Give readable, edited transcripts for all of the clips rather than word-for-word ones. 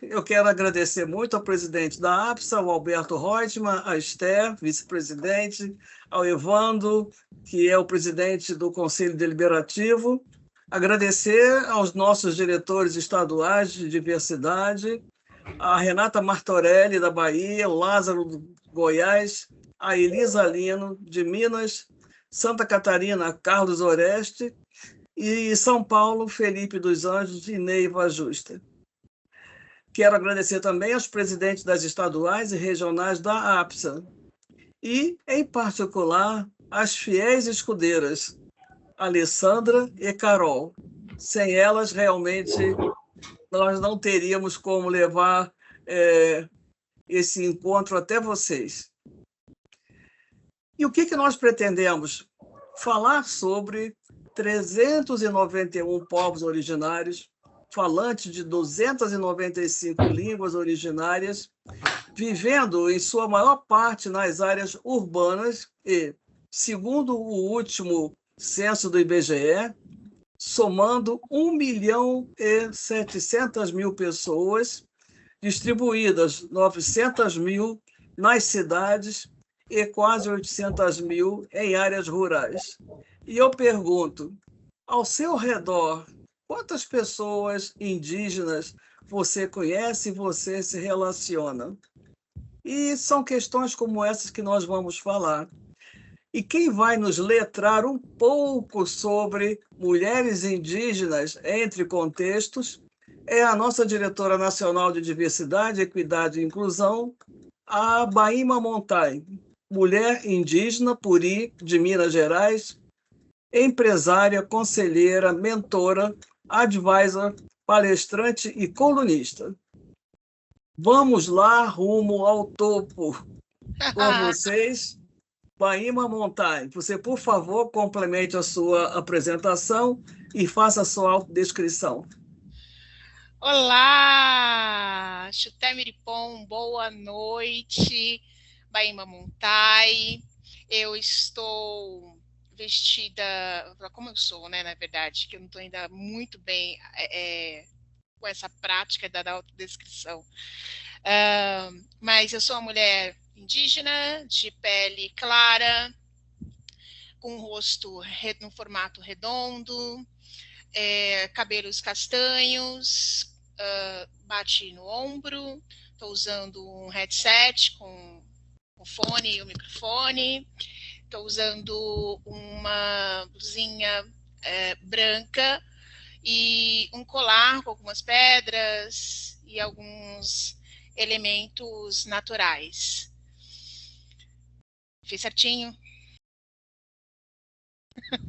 Eu quero agradecer muito ao presidente da APSA, ao Alberto Reutemann, à Esther, vice-presidente, ao Evandro, que é o presidente do Conselho Deliberativo. Agradecer aos nossos diretores estaduais de diversidade, a Renata Martorelli, da Bahia, o Lázaro, do Goiás, a Elisa Lino, de Minas, Santa Catarina, Carlos Oreste, e São Paulo, Felipe dos Anjos e Neiva Justa. Quero agradecer também aos presidentes das estaduais e regionais da APSA e, em particular, às fiéis escudeiras, Alessandra e Carol. Sem elas, realmente, nós não teríamos como levar esse encontro até vocês. E o que nós pretendemos? Falar sobre 391 povos originários, falantes de 295 línguas originárias, vivendo em sua maior parte nas áreas urbanas e, segundo o último censo do IBGE, somando 1.700.000 pessoas, distribuídas 900.000 nas cidades e quase 800.000 em áreas rurais. E eu pergunto, ao seu redor, quantas pessoas indígenas você conhece e você se relaciona? E são questões como essas que nós vamos falar. E quem vai nos letrar um pouco sobre mulheres indígenas entre contextos é a nossa diretora nacional de Diversidade, Equidade e Inclusão, a Baíma Montai, mulher indígena, Puri, de Minas Gerais, empresária, conselheira, mentora, advisor, palestrante e colunista. Vamos lá, rumo ao topo. Com vocês, Baíma Montai. Você, por favor, complemente a sua apresentação e faça a sua autodescrição. Olá, Chuté Miripom, boa noite, Baíma Montai. Eu estou vestida, como eu sou, né, na verdade, que eu não estou ainda muito bem com essa prática da autodescrição. Mas eu sou uma mulher indígena, de pele clara, com rosto no formato redondo, cabelos castanhos, bate no ombro, estou usando um headset com o fone e o microfone, estou usando uma blusinha branca e um colar com algumas pedras e alguns elementos naturais. Fiz certinho?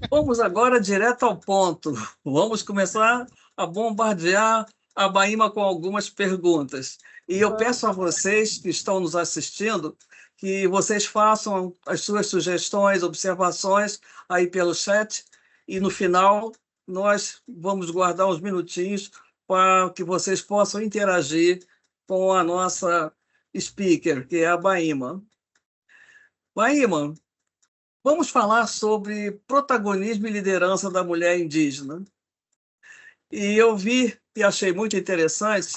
Vamos agora direto ao ponto. Vamos começar a bombardear a Baíma com algumas perguntas. E eu peço a vocês que estão nos assistindo que vocês façam as suas sugestões, observações aí pelo chat, e no final nós vamos guardar uns minutinhos para que vocês possam interagir com a nossa speaker, que é a Baíma. Baíma, vamos falar sobre protagonismo e liderança da mulher indígena. E eu vi e achei muito interessante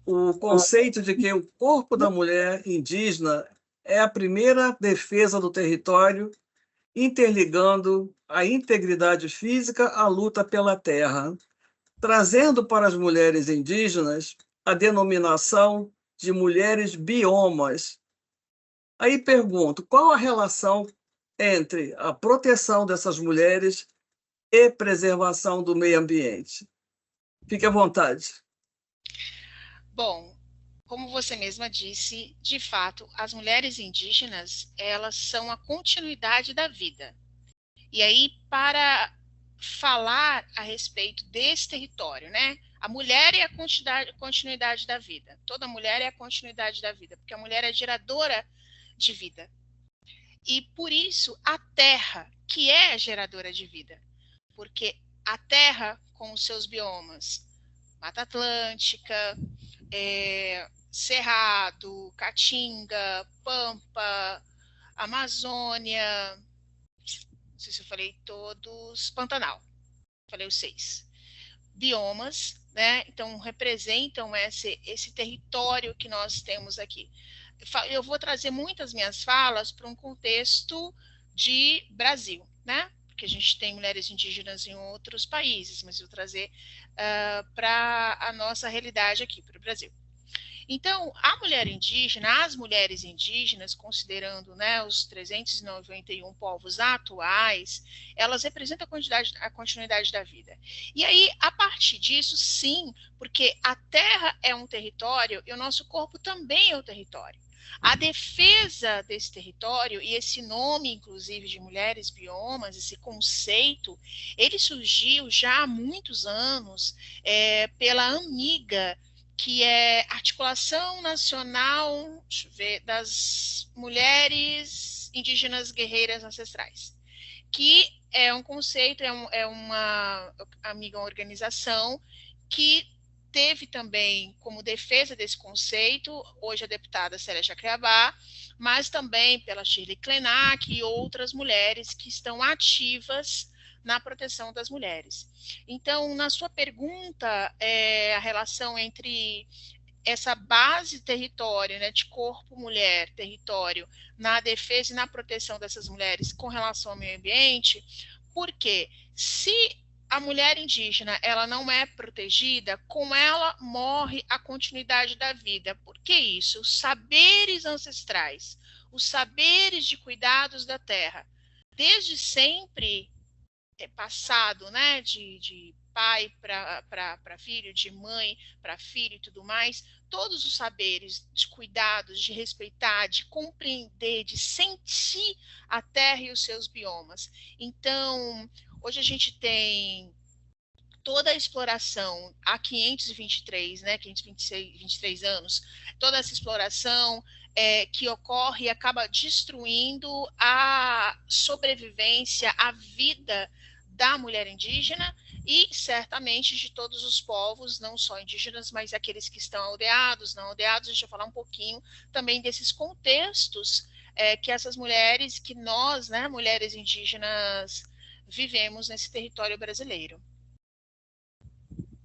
o conceito de que o corpo da mulher indígena é a primeira defesa do território, interligando a integridade física à luta pela terra, trazendo para as mulheres indígenas a denominação de mulheres biomas. Aí pergunto, qual a relação entre a proteção dessas mulheres e preservação do meio ambiente? Fique à vontade. Bom, como você mesma disse, de fato, as mulheres indígenas, elas são a continuidade da vida. E aí, para falar a respeito desse território, né? A mulher é a continuidade da vida. Toda mulher é a continuidade da vida, porque a mulher é geradora de vida. E por isso a terra, que é geradora de vida, porque a terra com os seus biomas, Mata Atlântica, Cerrado, Caatinga, Pampa, Amazônia, não sei se eu falei todos, Pantanal, falei os 6. Biomas, né? Então, representam esse território que nós temos aqui. Eu vou trazer muitas minhas falas para um contexto de Brasil, né? Porque a gente tem mulheres indígenas em outros países, mas eu vou trazer para a nossa realidade aqui, para o Brasil. Então, a mulher indígena, as mulheres indígenas, considerando, né, os 391 povos atuais, elas representam a continuidade da vida. E aí, a partir disso, sim, porque a terra é um território e o nosso corpo também é um território. A defesa desse território, e esse nome, inclusive, de mulheres biomas, esse conceito, ele surgiu já há muitos anos pela AMIGA, que é Articulação Nacional, deixa eu ver, das Mulheres Indígenas Guerreiras Ancestrais, que é um conceito, é uma amiga, uma organização que teve também como defesa desse conceito, hoje a deputada Célia Jacriabá, mas também pela Shirley Klenak e outras mulheres que estão ativas na proteção das mulheres. Então, na sua pergunta, a relação entre essa base território, né, de corpo, mulher, território, na defesa e na proteção dessas mulheres com relação ao meio ambiente, porque se a mulher indígena ela não é protegida, com ela morre a continuidade da vida. Por que isso? Os saberes ancestrais, os saberes de cuidados da terra, desde sempre passado, né, de pai para filho, de mãe para filho e tudo mais, todos os saberes de cuidados, de respeitar, de compreender, de sentir a terra e os seus biomas. Então, hoje a gente tem toda a exploração há 523, né, 523 anos, toda essa exploração que ocorre e acaba destruindo a sobrevivência, a vida da mulher indígena e certamente de todos os povos, não só indígenas, mas aqueles que estão aldeados, não aldeados. A gente vai falar um pouquinho também desses contextos que essas mulheres, que nós, né, mulheres indígenas, vivemos nesse território brasileiro.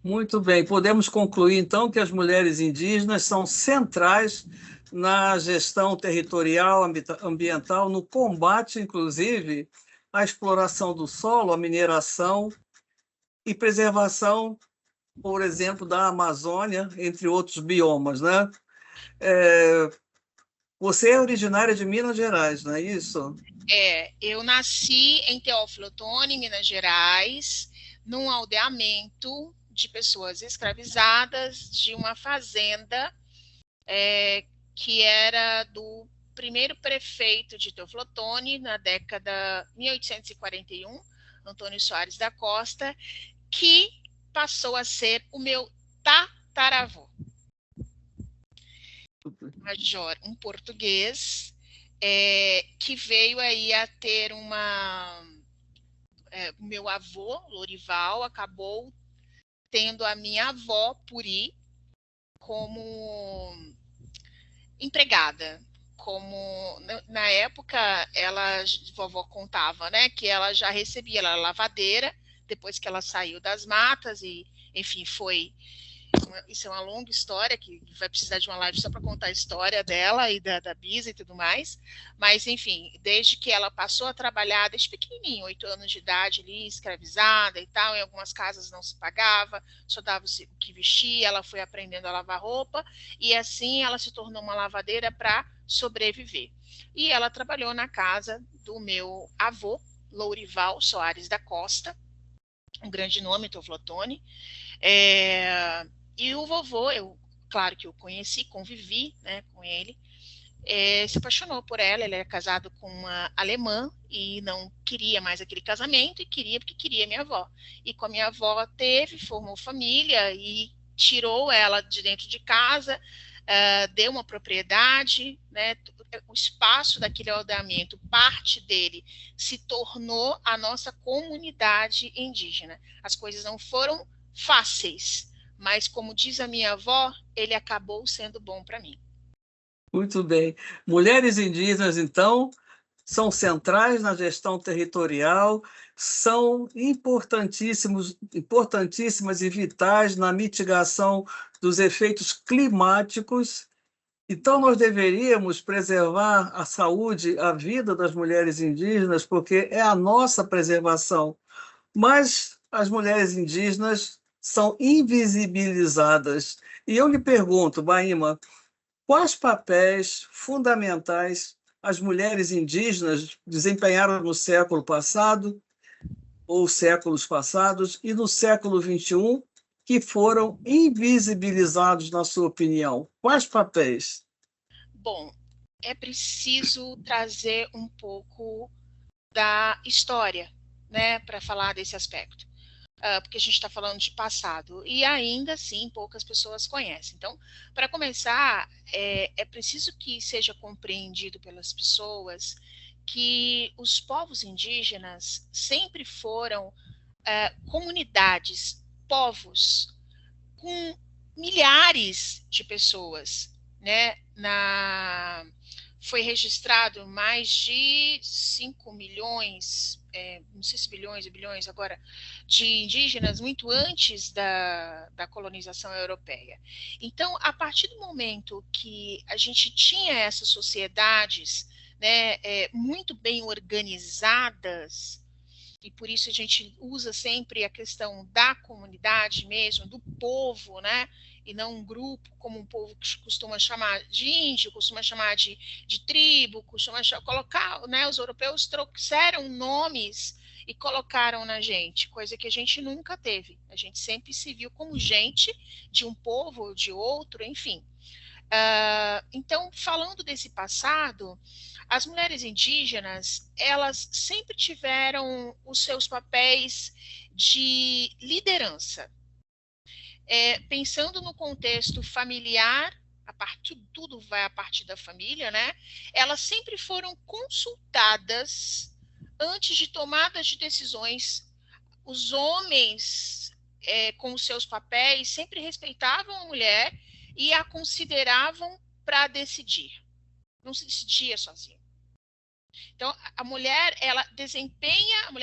Muito bem, podemos concluir então que as mulheres indígenas são centrais na gestão territorial, ambiental, no combate, inclusive, à exploração do solo, à mineração e preservação, por exemplo, da Amazônia, entre outros biomas, né? Você é originária de Minas Gerais, não é isso? Eu nasci em Teófilo Otoni, Minas Gerais, num aldeamento de pessoas escravizadas de uma fazenda que era do primeiro prefeito de Teófilo Otoni, na década de 1841, Antônio Soares da Costa, que passou a ser o meu tataravô. Major, um português que veio aí a ter o meu avô, Lorival, acabou tendo a minha avó, Puri, como empregada. Como na época vovó contava, né, que ela já recebia, ela era lavadeira, depois que ela saiu das matas e, enfim, isso é uma longa história, que vai precisar de uma live só para contar a história dela e da Bisa e tudo mais, mas, enfim, desde que ela passou a trabalhar, desde pequenininho, 8 anos de idade ali, escravizada e tal, em algumas casas não se pagava, só dava o que vestia, ela foi aprendendo a lavar roupa, e assim ela se tornou uma lavadeira para sobreviver. E ela trabalhou na casa do meu avô, Lourival Soares da Costa, um grande nome, Teófilo Otoni, e o vovô, claro que eu conheci, convivi, né, com ele, se apaixonou por ela. Ele era casado com uma alemã e não queria mais aquele casamento, e queria porque queria minha avó. E com a minha avó formou família e tirou ela de dentro de casa, deu uma propriedade, né, o espaço daquele aldeamento, parte dele se tornou a nossa comunidade indígena. As coisas não foram fáceis, mas, como diz a minha avó, ele acabou sendo bom para mim. Muito bem. Mulheres indígenas, então, são centrais na gestão territorial, são importantíssimas e vitais na mitigação dos efeitos climáticos. Então, nós deveríamos preservar a saúde, a vida das mulheres indígenas, porque é a nossa preservação. Mas as mulheres indígenas são invisibilizadas. E eu lhe pergunto, Baíma, quais papéis fundamentais as mulheres indígenas desempenharam no século passado, ou séculos passados, e no século XXI, que foram invisibilizados, na sua opinião? Quais papéis? Bom, é preciso trazer um pouco da história, né, para falar desse aspecto. Porque a gente está falando de passado, e ainda assim poucas pessoas conhecem. Então, para começar, é preciso que seja compreendido pelas pessoas que os povos indígenas sempre foram comunidades, povos, com milhares de pessoas, né? Foi registrado mais de 5 milhões, não sei se bilhões ou bilhões agora, de indígenas muito antes da colonização europeia. Então, a partir do momento que a gente tinha essas sociedades, né, muito bem organizadas, e por isso a gente usa sempre a questão da comunidade mesmo, do povo, né? E não um grupo, como um povo que costuma chamar de índio, costuma chamar de tribo, costuma colocar, né? Os europeus trouxeram nomes e colocaram na gente, coisa que a gente nunca teve. A gente sempre se viu como gente de um povo ou de outro, enfim. Então, falando desse passado, as mulheres indígenas, elas sempre tiveram os seus papéis de liderança. Pensando no contexto familiar, tudo vai a partir da família, né? Elas sempre foram consultadas antes de tomadas de decisões. Os homens, com os seus papéis, sempre respeitavam a mulher e a consideravam para decidir. Não se decidia sozinha. Então, a mulher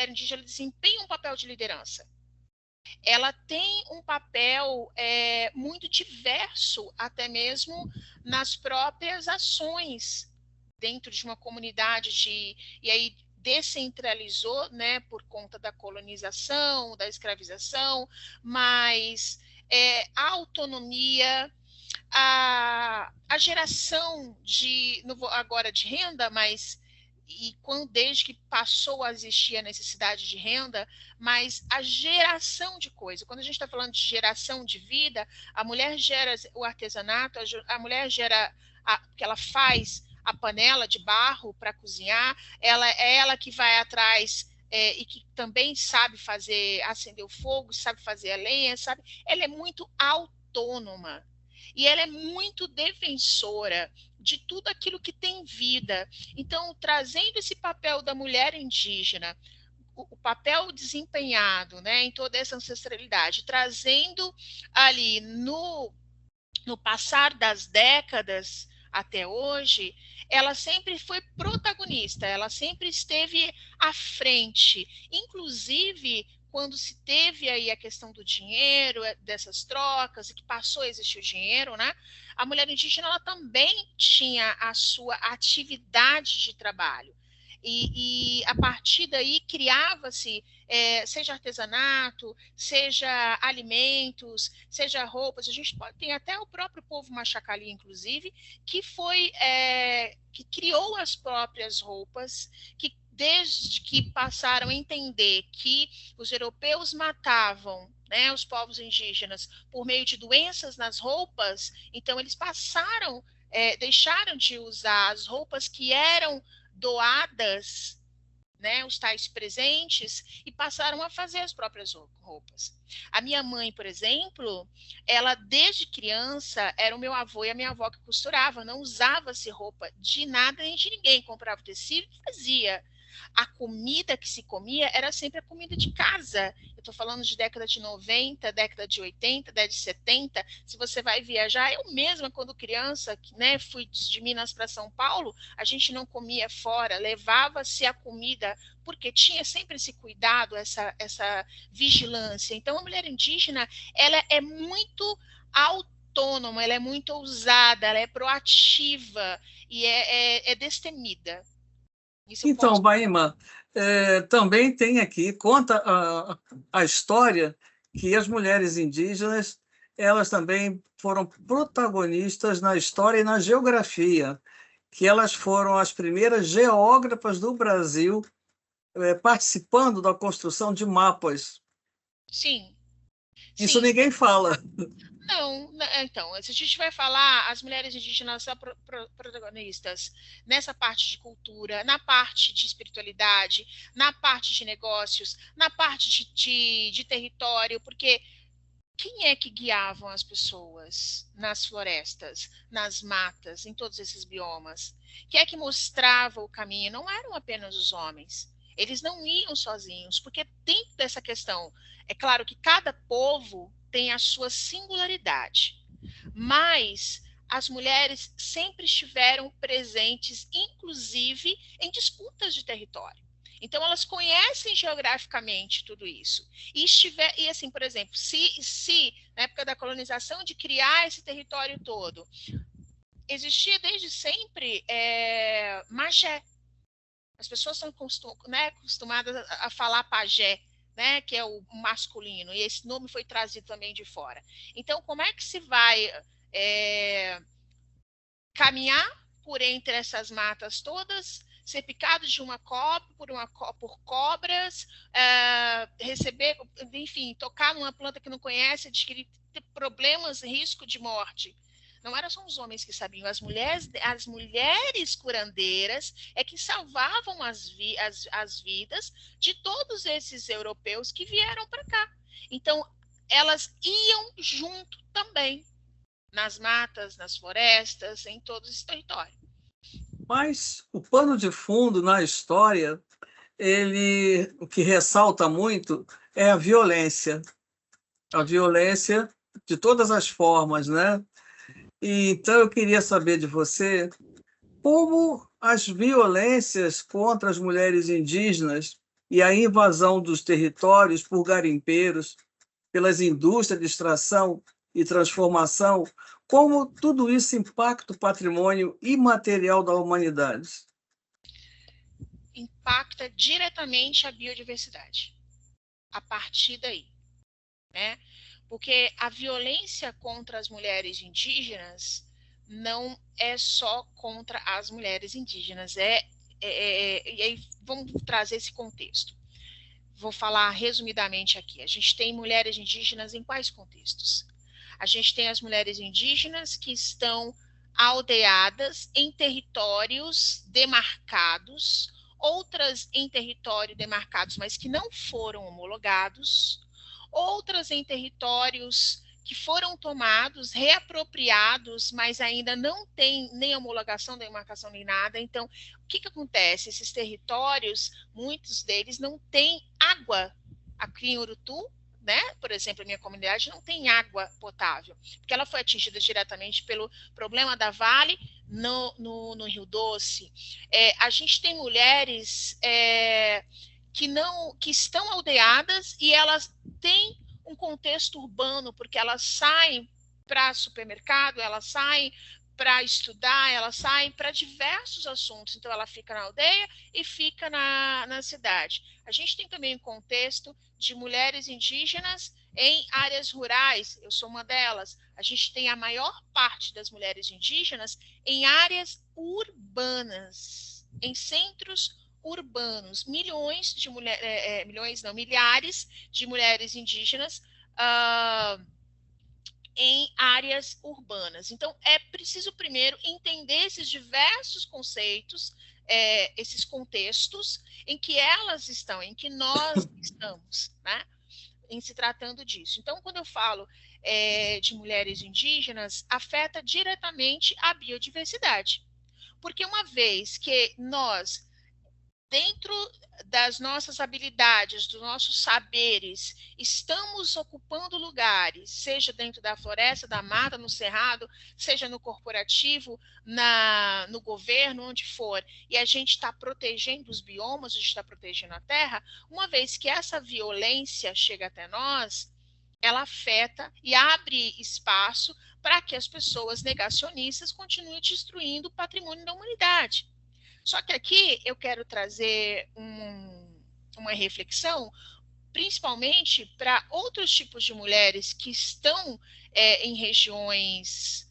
indígena desempenha um papel de liderança. Ela tem um papel muito diverso, até mesmo nas próprias ações dentro de uma comunidade e aí descentralizou, né, por conta da colonização, da escravização, mas a autonomia, a geração não vou agora de renda, mas desde que passou a existir a necessidade de renda, mas a geração de coisa. Quando a gente está falando de geração de vida, a mulher gera o artesanato, a mulher gera, porque ela faz a panela de barro para cozinhar, é ela que vai atrás e que também sabe acender o fogo, sabe fazer a lenha, sabe? Ela é muito autônoma. E ela é muito defensora de tudo aquilo que tem vida. Então, trazendo esse papel da mulher indígena, o papel desempenhado, né, em toda essa ancestralidade, trazendo ali no passar das décadas até hoje, ela sempre foi protagonista, ela sempre esteve à frente, inclusive quando se teve aí a questão do dinheiro, dessas trocas, e que passou a existir o dinheiro, né? A mulher indígena ela também tinha a sua atividade de trabalho. E a partir daí criava-se, seja artesanato, seja alimentos, seja roupas. A gente tem até o próprio povo Machacali, inclusive, que que criou as próprias roupas, que desde que passaram a entender que os europeus matavam, né, os povos indígenas por meio de doenças nas roupas, então eles deixaram de usar as roupas que eram doadas, né, os tais presentes, e passaram a fazer as próprias roupas. A minha mãe, por exemplo, ela desde criança, era o meu avô e a minha avó que costurava, não usava-se roupa de nada nem de ninguém, comprava tecido e fazia. A comida que se comia era sempre a comida de casa. Eu estou falando de década de 90, década de 80, década de 70. Se você vai viajar, eu mesma, quando criança, né, fui de Minas para São Paulo, a gente não comia fora, levava-se a comida, porque tinha sempre esse cuidado, essa vigilância. Então, a mulher indígena, ela é muito autônoma, ela é muito ousada, ela é proativa e é destemida. Isso eu Então, posso. Baima, também tem aqui, conta a história que as mulheres indígenas, elas também foram protagonistas na história e na geografia, que elas foram as primeiras geógrafas do Brasil, participando da construção de mapas. Sim, Isso sim. ninguém fala. Não, então, se a gente vai falar, as mulheres indígenas são protagonistas nessa parte de cultura, na parte de espiritualidade, na parte de negócios, na parte de território, porque quem é que guiavam as pessoas nas florestas, nas matas, em todos esses biomas? Quem é que mostrava o caminho? Não eram apenas os homens. Eles não iam sozinhos, porque dentro dessa questão, é claro que cada povo tem a sua singularidade, mas as mulheres sempre estiveram presentes, inclusive em disputas de território. Então, elas conhecem geograficamente tudo isso. E assim, por exemplo, se na época da colonização, de criar esse território todo, existia desde sempre magé. As pessoas são acostumadas a falar pajé, né, que é o masculino, e esse nome foi trazido também de fora. Então, como é que se vai caminhar por entre essas matas todas, ser picado de uma cobra por cobras, receber, enfim, tocar numa planta que não conhece, adquirir problemas, risco de morte? Não eram só os homens que sabiam, as mulheres curandeiras é que salvavam as vidas de todos esses europeus que vieram para cá. Então, elas iam junto também nas matas, nas florestas, em todo esse território. Mas o pano de fundo na história, o que ressalta muito é a violência de todas as formas, né? E, então eu queria saber de você como as violências contra as mulheres indígenas e a invasão dos territórios por garimpeiros, pelas indústrias de extração e transformação, como tudo isso impacta o patrimônio imaterial da humanidade. Impacta diretamente a biodiversidade. A partir daí, né? Porque a violência contra as mulheres indígenas não é só contra as mulheres indígenas, e aí vamos trazer esse contexto. Vou falar resumidamente aqui. A gente tem mulheres indígenas em quais contextos? A gente tem as mulheres indígenas que estão aldeadas em territórios demarcados, outras em território demarcados, mas que não foram homologados, outras em territórios que foram tomados, reapropriados, mas ainda não tem nem homologação, demarcação, nem nada. Então, o que acontece? Esses territórios, muitos deles não têm água. Aqui em Urutu, né? Por exemplo, a minha comunidade não tem água potável, porque ela foi atingida diretamente pelo problema da Vale no Rio Doce. A gente tem mulheres que estão aldeadas e elas têm um contexto urbano, porque elas saem para supermercado, elas saem para estudar, elas saem para diversos assuntos. Então, ela fica na aldeia e fica na cidade. A gente tem também um contexto de mulheres indígenas em áreas rurais, eu sou uma delas. A gente tem a maior parte das mulheres indígenas em áreas urbanas, em centros urbanos. Milhares de mulheres indígenas em áreas urbanas. Então, é preciso primeiro entender esses diversos conceitos, esses contextos em que elas estão, em que nós estamos, né? Em se tratando disso. Então, quando eu falo de mulheres indígenas, afeta diretamente a biodiversidade. Porque uma vez que nós dentro das nossas habilidades, dos nossos saberes, estamos ocupando lugares, seja dentro da floresta, da mata, no cerrado, seja no corporativo, no governo, onde for, e a gente está protegendo os biomas, a gente está protegendo a terra, uma vez que essa violência chega até nós, ela afeta e abre espaço para que as pessoas negacionistas continuem destruindo o patrimônio da humanidade. Só que aqui eu quero trazer uma reflexão, principalmente para outros tipos de mulheres que estão em regiões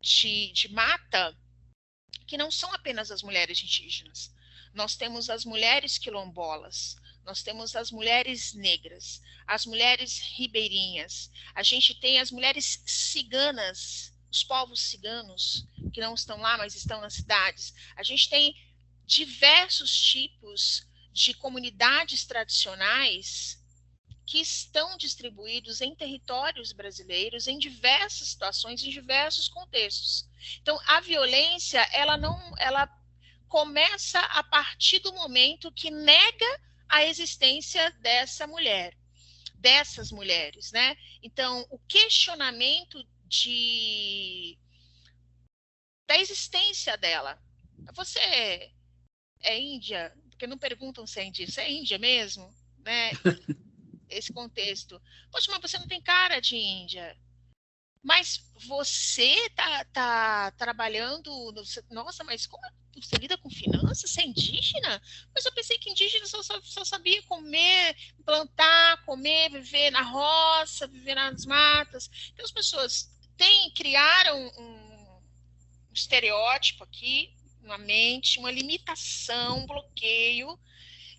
de mata, que não são apenas as mulheres indígenas. Nós temos as mulheres quilombolas, nós temos as mulheres negras, as mulheres ribeirinhas, a gente tem as mulheres ciganas, os povos ciganos, que não estão lá, mas estão nas cidades. A gente tem diversos tipos de comunidades tradicionais que estão distribuídos em territórios brasileiros, em diversas situações, em diversos contextos. Então, a violência, ela começa a partir do momento que nega a existência dessa mulher, dessas mulheres, né? Então, o questionamento da existência dela. Você é índia? Porque não perguntam se é índia. Você é índia mesmo? Né? Esse contexto. Poxa, mas você não tem cara de índia. Mas você tá trabalhando... Nossa, mas como você lida com finanças? Você é indígena? Mas eu pensei que indígena só sabia comer, plantar, comer, viver na roça, viver nas matas. Então as pessoas criaram um estereótipo aqui na mente, uma limitação, um bloqueio,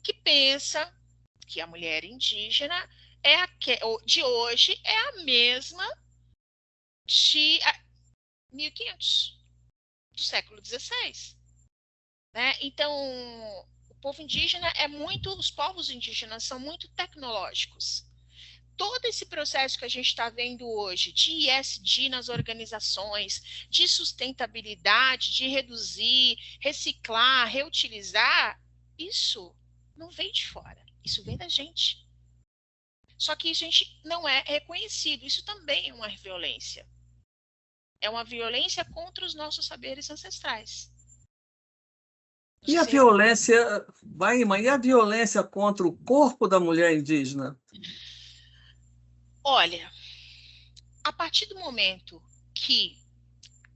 que pensa que a mulher indígena de hoje é a mesma de 1500, do século XVI. Né? Então, o povo indígena os povos indígenas são muito tecnológicos. Todo esse processo que a gente está vendo hoje de ESG nas organizações, de sustentabilidade, de reduzir, reciclar, reutilizar, isso não vem de fora, isso vem da gente. Só que isso a gente não é reconhecido, isso também é uma violência. É uma violência contra os nossos saberes ancestrais. E a violência, Baima, e a violência contra o corpo da mulher indígena? Olha, a partir do momento que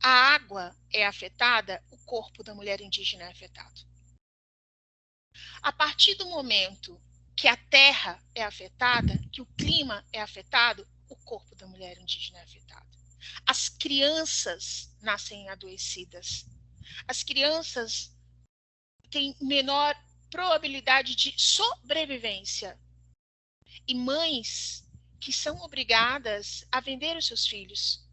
a água é afetada, o corpo da mulher indígena é afetado. A partir do momento que a terra é afetada, que o clima é afetado, o corpo da mulher indígena é afetado. As crianças nascem adoecidas. As crianças têm menor probabilidade de sobrevivência. E mães que são obrigadas a vender os seus filhos,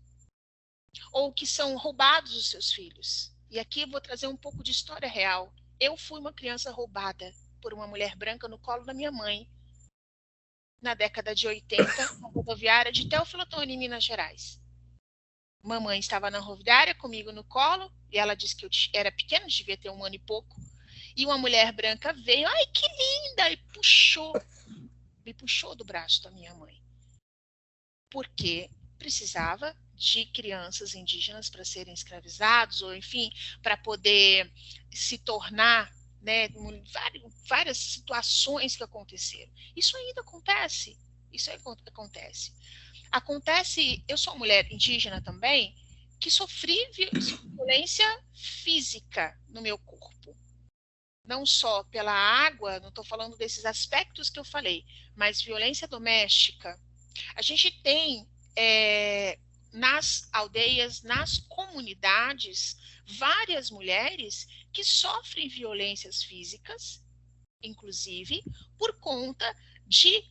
ou que são roubados os seus filhos. E aqui eu vou trazer um pouco de história real. Eu fui uma criança roubada por uma mulher branca no colo da minha mãe, na década de 80, na rodoviária de Teófilo Otoni, em Minas Gerais. Mamãe estava na rodoviária comigo no colo, e ela disse que eu era pequena, devia ter 1 ano e pouco, e uma mulher branca veio, ai que linda, e me puxou do braço da minha mãe. Porque precisava de crianças indígenas para serem escravizados, ou enfim, para poder se tornar, né, várias situações que aconteceram. Isso ainda acontece. Isso acontece. Acontece, eu sou uma mulher indígena também, que sofri violência física no meu corpo. Não só pela água, não estou falando desses aspectos que eu falei, mas violência doméstica. A gente tem nas aldeias, nas comunidades, várias mulheres que sofrem violências físicas, inclusive, por conta de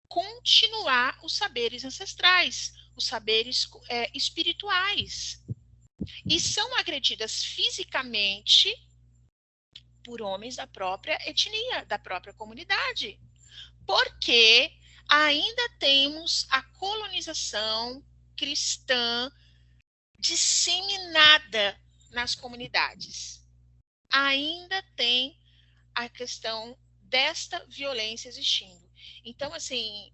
continuar os saberes ancestrais, os saberes espirituais. E são agredidas fisicamente por homens da própria etnia, da própria comunidade. Porque ainda temos a colonização cristã disseminada nas comunidades. Ainda tem a questão desta violência existindo. Então, assim,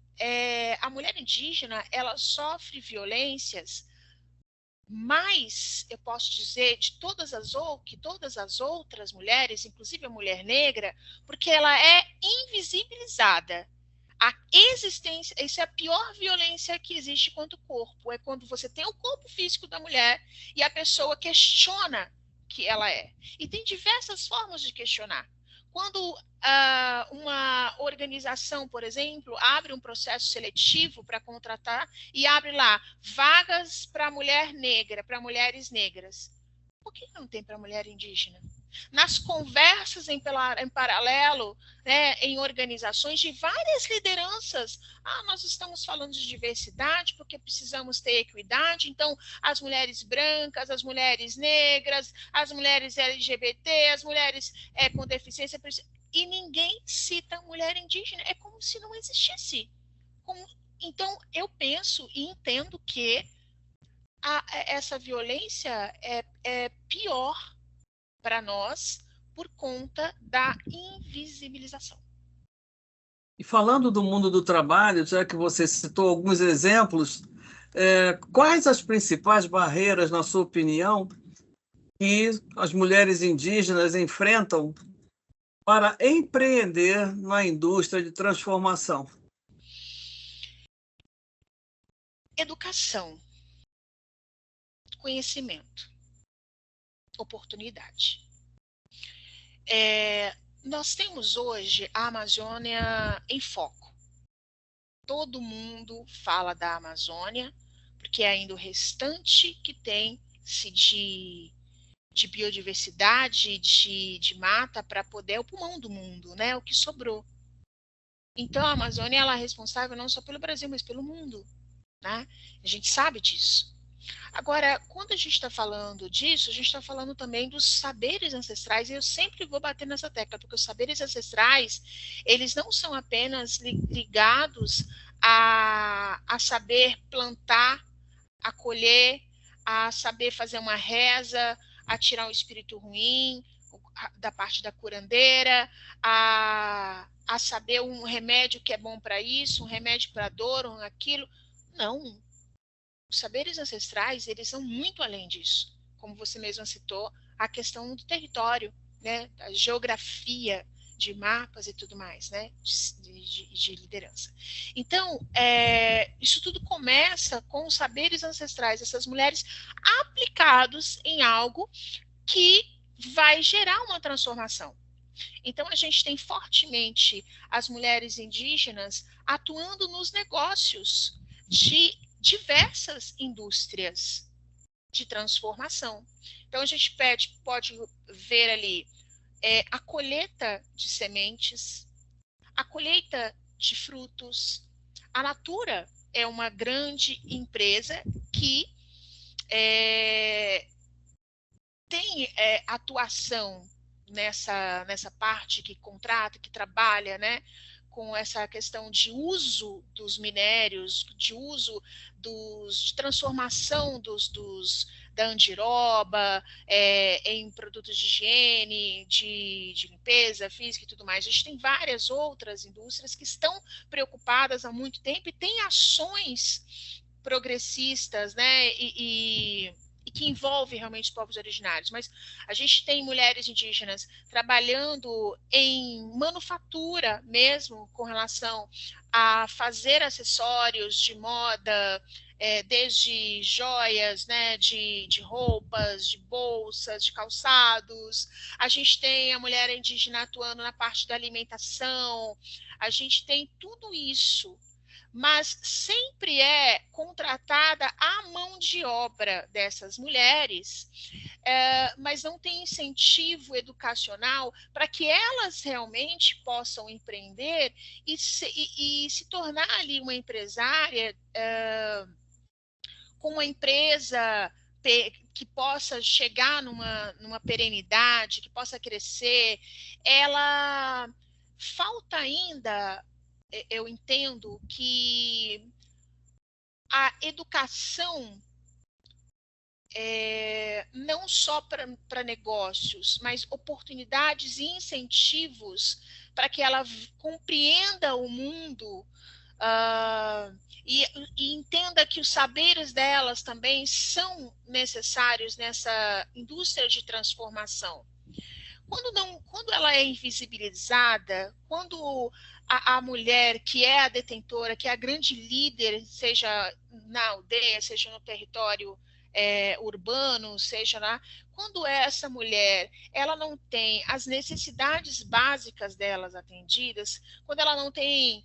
a mulher indígena, ela sofre violências, mas eu posso dizer que todas as outras mulheres, inclusive a mulher negra, porque ela é invisibilizada. A existência, isso é a pior violência que existe contra o corpo, é quando você tem o corpo físico da mulher e a pessoa questiona que ela é. E tem diversas formas de questionar. Quando uma organização, por exemplo, abre um processo seletivo para contratar e abre lá vagas para mulher negra, para mulheres negras, por que não tem para mulher indígena? Nas conversas em paralelo, né, em organizações de várias lideranças, nós estamos falando de diversidade porque precisamos ter equidade, então as mulheres brancas, as mulheres negras, as mulheres LGBT, as mulheres com deficiência, e ninguém cita mulher indígena, é como se não existisse. Então, eu penso e entendo que essa violência é pior para nós por conta da invisibilização. E falando do mundo do trabalho, já que você citou alguns exemplos, quais as principais barreiras, na sua opinião, que as mulheres indígenas enfrentam para empreender na indústria de transformação? Educação, conhecimento, oportunidade. Nós temos hoje a Amazônia em foco. Todo mundo fala da Amazônia, porque é ainda o restante que tem-se de biodiversidade, de mata, para poder, é o pulmão do mundo, né? O que sobrou. Então, a Amazônia ela é responsável não só pelo Brasil, mas pelo mundo, né? A gente sabe disso. Agora, quando a gente está falando disso, a gente está falando também dos saberes ancestrais, e eu sempre vou bater nessa tecla, porque os saberes ancestrais, eles não são apenas ligados a saber plantar, a colher, a saber fazer uma reza, a tirar um espírito ruim, da parte da curandeira, a saber um remédio que é bom para isso, um remédio para dor, um aquilo. Não. Os saberes ancestrais, eles são muito além disso. Como você mesma citou, a questão do território, né, a geografia de mapas e tudo mais, né, de liderança. Então, isso tudo começa com os saberes ancestrais dessas mulheres aplicados em algo que vai gerar uma transformação. Então, a gente tem fortemente as mulheres indígenas atuando nos negócios de diversas indústrias de transformação. Então, a gente pode ver ali a colheita de sementes, a colheita de frutos. A Natura é uma grande empresa que tem atuação nessa parte que contrata, que trabalha, né, com essa questão de uso dos minérios, de uso de transformação da andiroba em produtos de higiene, de limpeza física e tudo mais. A gente tem várias outras indústrias que estão preocupadas há muito tempo e têm ações progressistas, né, e que envolve realmente os povos originários, mas a gente tem mulheres indígenas trabalhando em manufatura mesmo, com relação a fazer acessórios de moda, desde joias, né, de roupas, de bolsas, de calçados. A gente tem a mulher indígena atuando na parte da alimentação. A gente tem tudo isso, mas sempre é contratada a mão de obra dessas mulheres, mas não tem incentivo educacional para que elas realmente possam empreender e se tornar ali uma empresária com uma empresa que possa chegar numa perenidade, que possa crescer. Ela falta ainda, eu entendo que a educação não só para negócios, mas oportunidades e incentivos para que ela compreenda o mundo, uh, e entenda que os saberes delas também são necessários nessa indústria de transformação. Quando ela é invisibilizada, quando a mulher que é a detentora, que é a grande líder, seja na aldeia, seja no território urbano, seja lá, quando essa mulher ela não tem as necessidades básicas delas atendidas, quando ela não tem,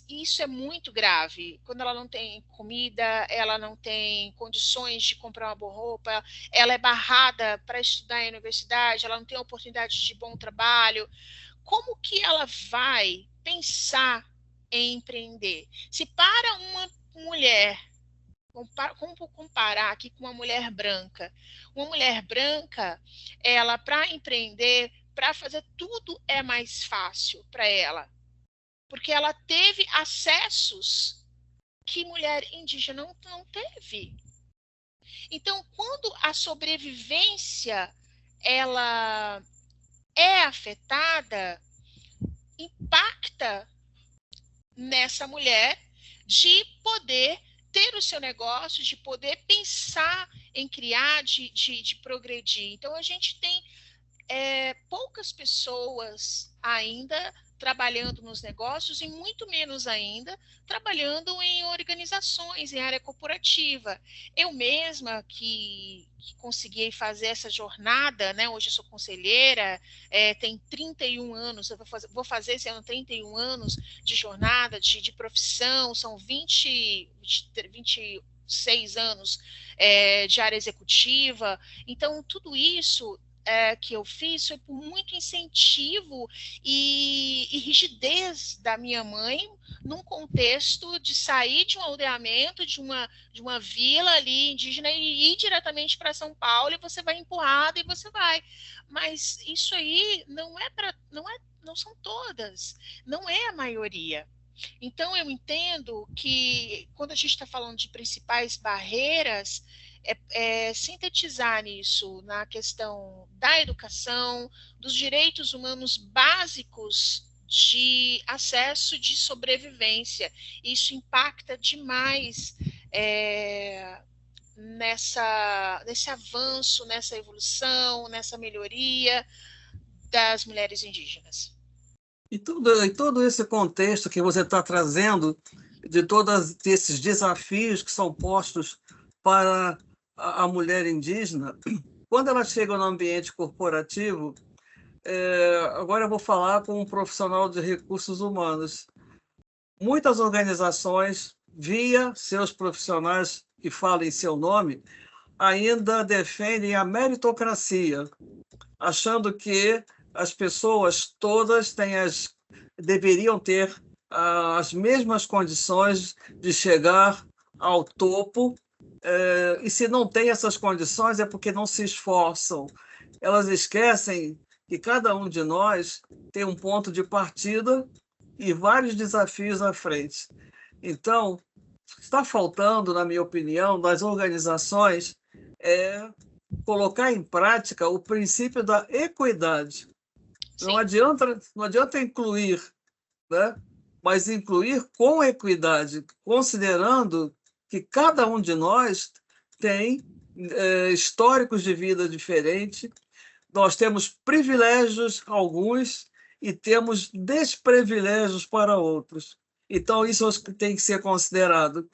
isso é muito grave. Quando ela não tem comida, ela não tem condições de comprar uma boa roupa, ela é barrada para estudar em universidade, ela não tem oportunidade de bom trabalho. Como que ela vai pensar em empreender? Se para uma mulher, como comparar aqui com uma mulher branca, ela para empreender, para fazer tudo é mais fácil para ela, porque ela teve acessos que mulher indígena não teve. Então, quando a sobrevivência ela é afetada, impacta nessa mulher de poder ter o seu negócio, de poder pensar em criar, de progredir. Então, a gente tem poucas pessoas ainda trabalhando nos negócios e muito menos ainda trabalhando em organizações, em área corporativa. Eu mesma que consegui fazer essa jornada, né? Hoje eu sou conselheira, tem 31 anos, eu vou fazer esse ano 31 anos de jornada, de profissão, são 26 anos de área executiva. Então, tudo isso que eu fiz foi por muito incentivo e rigidez da minha mãe, num contexto de sair de um aldeamento, de uma vila ali indígena e ir diretamente para São Paulo, e você vai empurrada e você vai. Mas isso aí não são todas, não é a maioria. Então, eu entendo que, quando a gente está falando de principais barreiras, sintetizar isso na questão da educação, dos direitos humanos básicos de acesso, de sobrevivência. Isso impacta demais nesse avanço, nessa evolução, nessa melhoria das mulheres indígenas. E todo esse contexto que você está trazendo, de todos esses desafios que são postos para a mulher indígena, quando ela chega no ambiente corporativo, agora eu vou falar com um profissional de recursos humanos. Muitas organizações, via seus profissionais que falam em seu nome, ainda defendem a meritocracia, achando que as pessoas todas deveriam ter as mesmas condições de chegar ao topo, e se não tem essas condições é porque não se esforçam. Elas esquecem que cada um de nós tem um ponto de partida e vários desafios à frente. Então, está faltando, na minha opinião, das organizações colocar em prática o princípio da equidade. Não adianta incluir, né? Mas incluir com equidade, considerando que cada um de nós tem históricos de vida diferentes, nós temos privilégios, alguns, e temos desprivilégios para outros. Então, isso tem que ser considerado.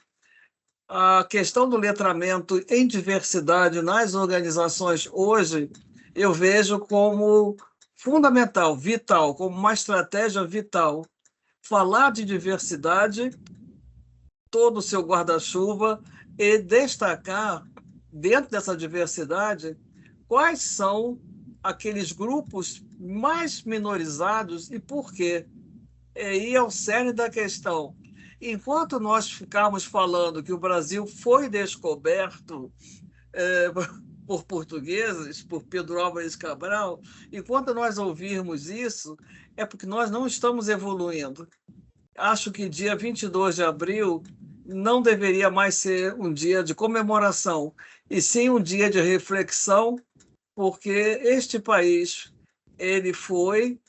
A questão do letramento em diversidade nas organizações hoje, eu vejo como fundamental, vital, como uma estratégia vital. Falar de diversidade, todo o seu guarda-chuva, e destacar, dentro dessa diversidade, quais são aqueles grupos mais minorizados e por quê. E aí é o cerne da questão. Enquanto nós ficarmos falando que o Brasil foi descoberto por portugueses, por Pedro Álvares Cabral, enquanto nós ouvirmos isso, é porque nós não estamos evoluindo. Acho que dia 22 de abril não deveria mais ser um dia de comemoração, e sim um dia de reflexão, porque este país ele foi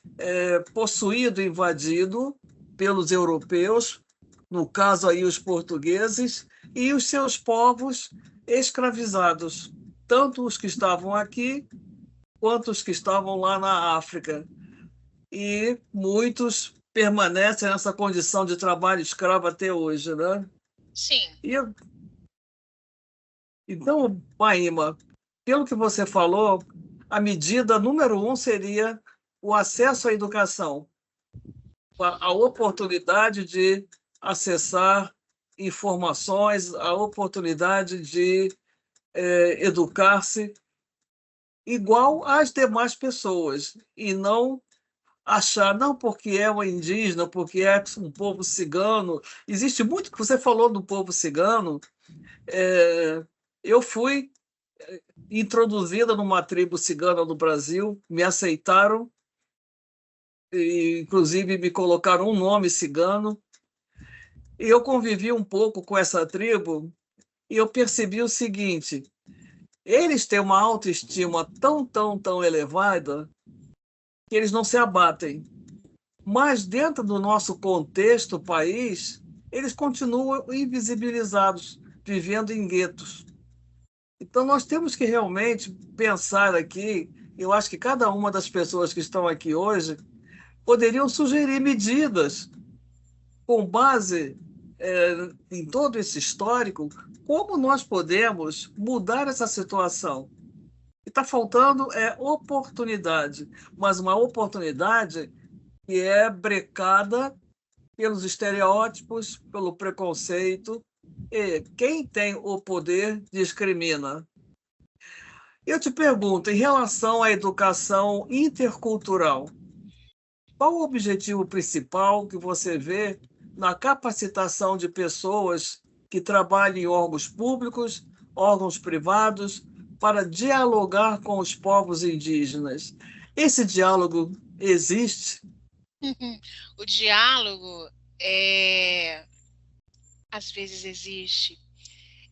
possuído, invadido pelos europeus, no caso aí os portugueses, e os seus povos escravizados, tanto os que estavam aqui quanto os que estavam lá na África. E muitos permanecem nessa condição de trabalho escravo até hoje, né? Sim. E, então, Maíma, pelo que você falou, a medida número um seria o acesso à educação, a oportunidade de acessar informações, a oportunidade de educar-se igual às demais pessoas, e não achar, não, porque é uma indígena, porque é um povo cigano. Existe muito que você falou do povo cigano. Eu fui introduzida numa tribo cigana no Brasil, me aceitaram, e, inclusive me colocaram um nome cigano. E eu convivi um pouco com essa tribo e eu percebi o seguinte: eles têm uma autoestima tão, tão, tão elevada que eles não se abatem. Mas dentro do nosso contexto país, eles continuam invisibilizados, vivendo em guetos. Então nós temos que realmente pensar aqui, eu acho que cada uma das pessoas que estão aqui hoje poderiam sugerir medidas com base em todo esse histórico, como nós podemos mudar essa situação. E está faltando oportunidade, mas uma oportunidade que é brecada pelos estereótipos, pelo preconceito, e quem tem o poder discrimina. Eu te pergunto, em relação à educação intercultural, qual o objetivo principal que você vê na capacitação de pessoas que trabalham em órgãos públicos, órgãos privados, para dialogar com os povos indígenas? Esse diálogo existe? O diálogo às vezes existe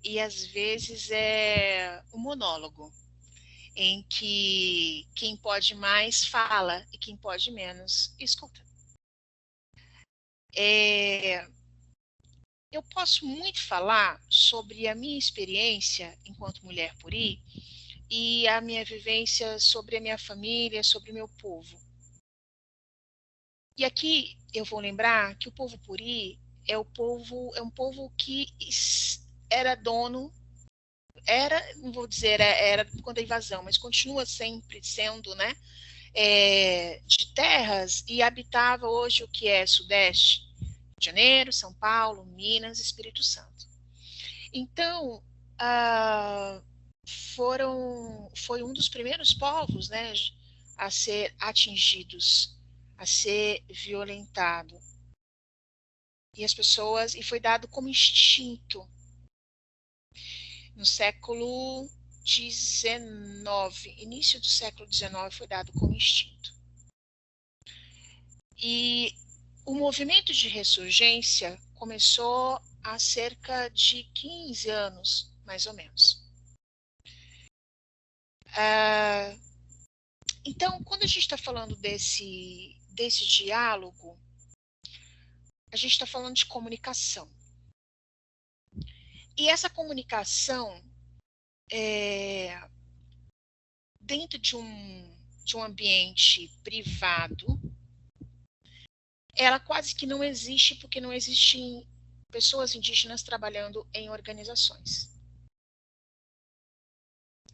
e às vezes é um monólogo em que quem pode mais fala e quem pode menos escuta. Eu posso muito falar sobre a minha experiência enquanto mulher puri e a minha vivência sobre a minha família, sobre o meu povo. E aqui eu vou lembrar que o povo puri é um povo que era dono, não vou dizer era quando a invasão, mas continua sempre sendo, né, de terras e habitava hoje o que é Sudeste, Rio de Janeiro, São Paulo, Minas, Espírito Santo. Então, foi um dos primeiros povos, né, a ser atingidos, a ser violentado. E foi dado como instinto. No século XIX, início do século XIX, foi dado como instinto. E o movimento de ressurgência começou há cerca de 15 anos, mais ou menos. Então, quando a gente está falando desse diálogo, a gente está falando de comunicação. E essa comunicação, dentro de um ambiente privado, ela quase que não existe, porque não existem pessoas indígenas trabalhando em organizações.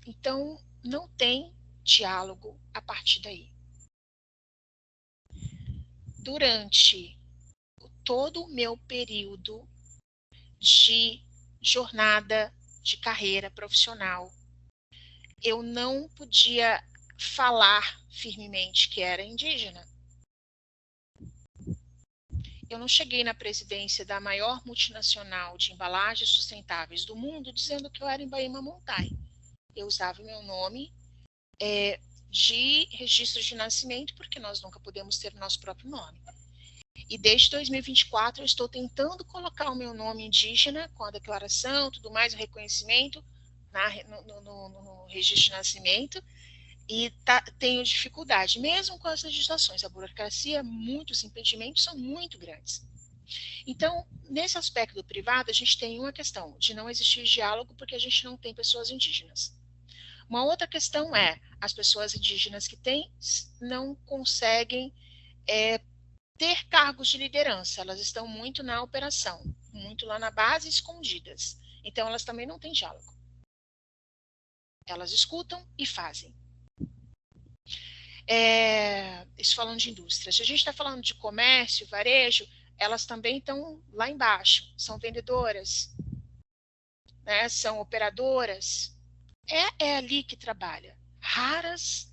Então, não tem diálogo a partir daí. Durante todo o meu período de jornada de carreira profissional, eu não podia falar firmemente que era indígena. Eu não cheguei na presidência da maior multinacional de embalagens sustentáveis do mundo dizendo que eu era Embaíma Montai. Eu usava o meu nome de registro de nascimento, porque nós nunca podemos ter o nosso próprio nome. E desde 2024 eu estou tentando colocar o meu nome indígena com a declaração, tudo mais, o reconhecimento no registro de nascimento, e tenho dificuldade, mesmo com as legislações. A burocracia, muitos impedimentos são muito grandes. Então, nesse aspecto do privado, a gente tem uma questão de não existir diálogo porque a gente não tem pessoas indígenas. Uma outra questão é, as pessoas indígenas que têm não conseguem ter cargos de liderança, elas estão muito na operação, muito lá na base, escondidas. Então, elas também não têm diálogo. Elas escutam e fazem. Isso falando de indústria. Se a gente está falando de comércio, varejo, elas também estão lá embaixo. São vendedoras, né? São operadoras. É ali que trabalha. Raras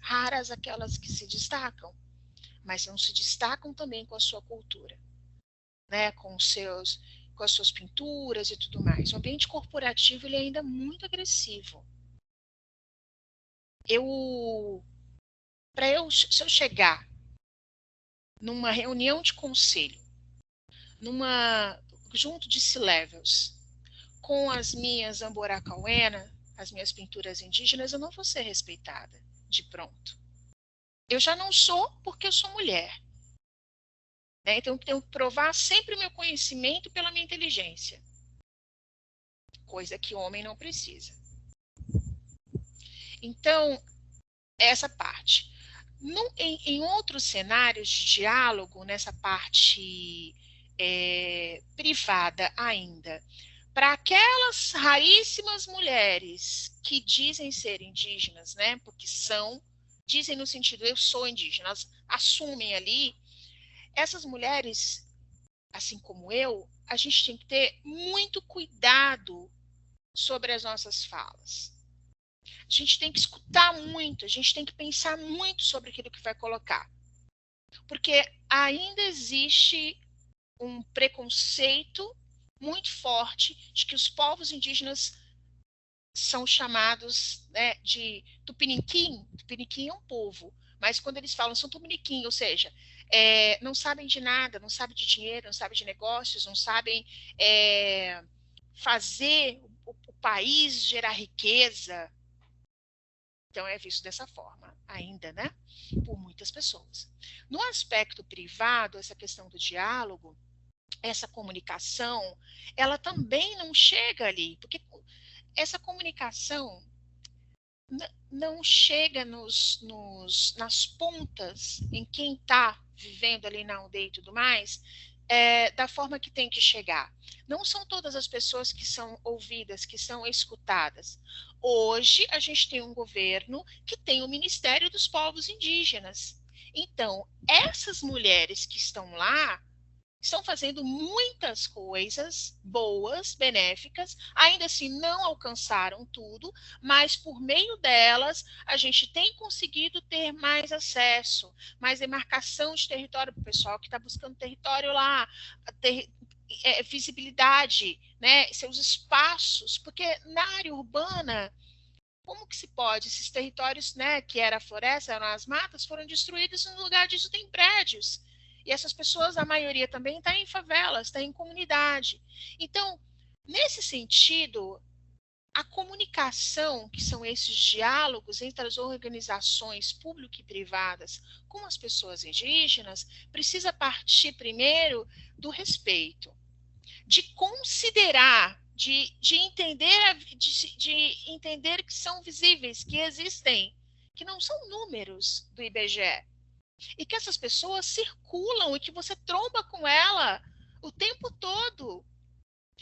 aquelas que se destacam, mas não se destacam também com a sua cultura, né? Com as suas pinturas e tudo mais. O ambiente corporativo ele é ainda muito agressivo. Se eu chegar numa reunião de conselho, junto de C-levels, com as minhas amboracauena, as minhas pinturas indígenas, eu não vou ser respeitada de pronto. Eu já não sou porque eu sou mulher. Né? Então, eu tenho que provar sempre o meu conhecimento pela minha inteligência. Coisa que homem não precisa. Então, essa parte. Em outros cenários de diálogo, nessa parte privada ainda, para aquelas raríssimas mulheres que dizem ser indígenas, né, porque dizem no sentido, eu sou indígena, elas assumem ali, essas mulheres, assim como eu, a gente tem que ter muito cuidado sobre as nossas falas. A gente tem que escutar muito, a gente tem que pensar muito sobre aquilo que vai colocar. Porque ainda existe um preconceito muito forte de que os povos indígenas são chamados, né, de tupiniquim. Tupiniquim é um povo, mas quando eles falam são tupiniquim, ou seja, não sabem de nada, não sabem de dinheiro, não sabem de negócios, não sabem fazer o país gerar riqueza. Então, é visto dessa forma, ainda, né? Por muitas pessoas. No aspecto privado, essa questão do diálogo, essa comunicação, ela também não chega ali, porque essa comunicação não chega nas pontas, em quem está vivendo ali na aldeia e tudo mais, da forma que tem que chegar. Não são todas as pessoas que são ouvidas, que são escutadas. Hoje, a gente tem um governo que tem o Ministério dos Povos Indígenas. Então, essas mulheres que estão lá estão fazendo muitas coisas boas, benéficas, ainda assim não alcançaram tudo, mas por meio delas a gente tem conseguido ter mais acesso, mais demarcação de território para o pessoal que está buscando território lá, ter visibilidade, né, seus espaços, porque na área urbana, como que se pode? Esses territórios, né, que era a floresta, eram as matas, foram destruídos, no lugar disso tem prédios. E essas pessoas, a maioria também está em favelas, está em comunidade. Então, nesse sentido, a comunicação, que são esses diálogos entre as organizações públicas e privadas com as pessoas indígenas, precisa partir primeiro do respeito, de considerar, de entender que são visíveis, que existem, que não são números do IBGE, e que essas pessoas circulam e que você tromba com ela o tempo todo.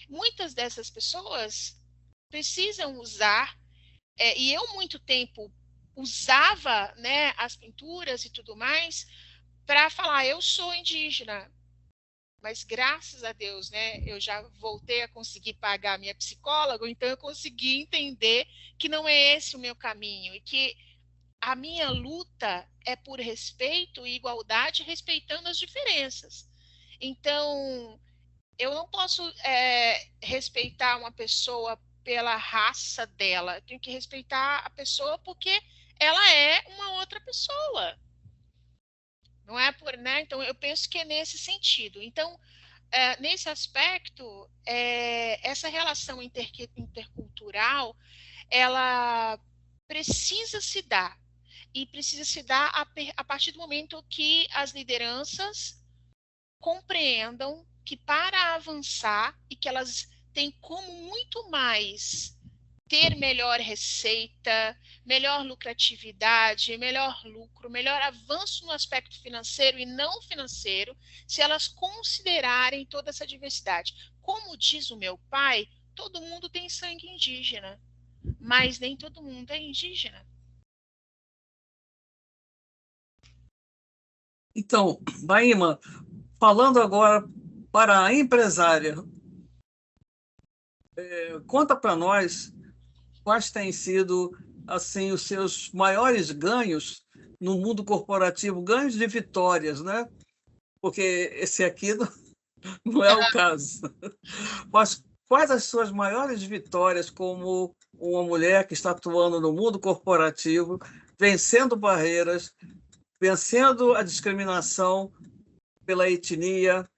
Muitas dessas pessoas precisam usar, e eu muito tempo usava, né, as pinturas e tudo mais para falar, eu sou indígena, mas graças a Deus, né, eu já voltei a conseguir pagar a minha psicóloga, então eu consegui entender que não é esse o meu caminho e que a minha luta é por respeito e igualdade, respeitando as diferenças. Então, eu não posso respeitar uma pessoa pela raça dela, eu tenho que respeitar a pessoa porque ela é uma outra pessoa. Não é por, né? Então, eu penso que é nesse sentido. Então, nesse aspecto, essa relação intercultural, ela precisa se dar. E precisa se dar a partir do momento que as lideranças compreendam que para avançar e que elas têm como muito mais ter melhor receita, melhor lucratividade, melhor lucro, melhor avanço no aspecto financeiro e não financeiro, se elas considerarem toda essa diversidade. Como diz o meu pai, todo mundo tem sangue indígena, mas nem todo mundo é indígena. Então, Baima, falando agora para a empresária, conta para nós quais têm sido assim os seus maiores ganhos no mundo corporativo, ganhos de vitórias, né? Porque esse aqui não é o caso. Mas quais as suas maiores vitórias como uma mulher que está atuando no mundo corporativo, vencendo barreiras, vencendo a discriminação pela etnia,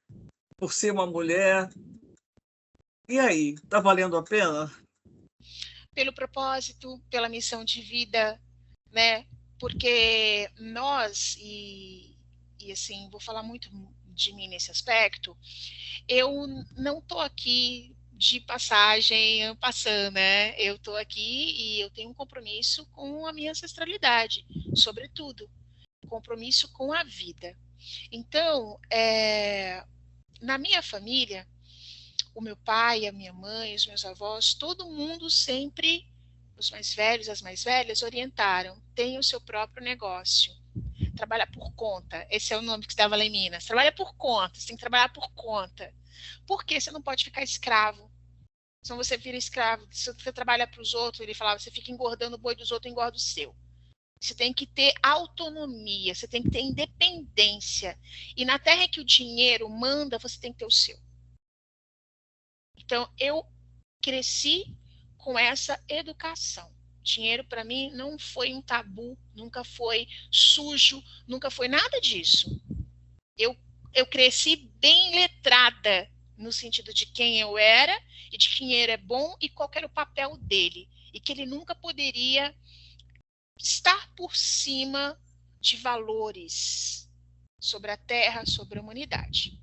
por ser uma mulher? E aí, está valendo a pena? Pelo propósito, pela missão de vida, né? Porque nós, e assim, vou falar muito de mim nesse aspecto, eu não estou aqui de passagem, passando, né? Eu estou aqui e eu tenho um compromisso com a minha ancestralidade, sobretudo, compromisso com a vida. Então, na minha família, o meu pai, a minha mãe, os meus avós, todo mundo sempre, os mais velhos, as mais velhas, orientaram, tenha o seu próprio negócio. Trabalha por conta. Esse é o nome que se dava lá em Minas. Trabalha por conta, você tem que trabalhar por conta. Por quê? Você não pode ficar escravo. Senão você vira escravo. Se você trabalha para os outros, ele falava, você fica engordando o boi dos outros, engorda o seu. Você tem que ter autonomia, você tem que ter independência. E na terra que o dinheiro manda, você tem que ter o seu. Então, eu cresci com essa educação. Dinheiro, para mim, não foi um tabu, nunca foi sujo, nunca foi nada disso. Eu cresci bem letrada, no sentido de quem eu era e de quem era bom e qual era o papel dele. E que ele nunca poderia estar por cima de valores sobre a terra, sobre a humanidade.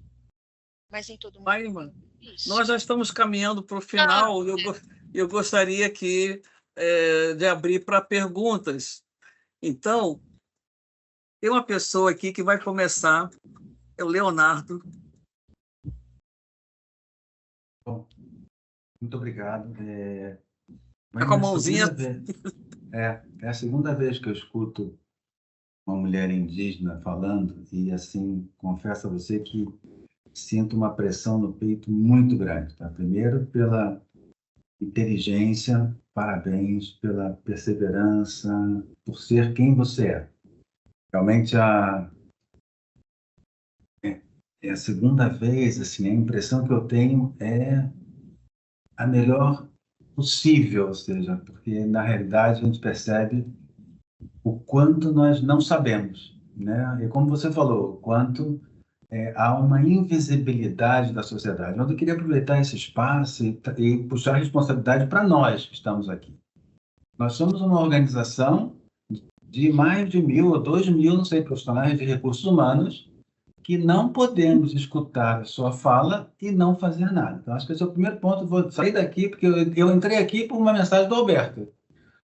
Mas em todo mundo. Baima, nós já estamos caminhando para o final. Eu gostaria aqui de abrir para perguntas. Então, tem uma pessoa aqui que vai começar, é o Leonardo. Bom, muito obrigado. Está com a mãozinha. É a segunda vez que eu escuto uma mulher indígena falando e, assim, confesso a você que sinto uma pressão no peito muito grande. Tá? Primeiro, pela inteligência, parabéns, pela perseverança, por ser quem você é. Realmente, é a segunda vez, assim, a impressão que eu tenho é a melhor possível, ou seja, porque, na realidade, a gente percebe o quanto nós não sabemos, né? E como você falou, o quanto há uma invisibilidade da sociedade. Mas eu queria aproveitar esse espaço e puxar a responsabilidade para nós que estamos aqui. Nós somos uma organização de mais de 1.000 ou 2.000, não sei, profissionais de recursos humanos que não podemos escutar a sua fala e não fazer nada. Então, acho que esse é o primeiro ponto. Vou sair daqui, porque eu entrei aqui por uma mensagem do Alberto,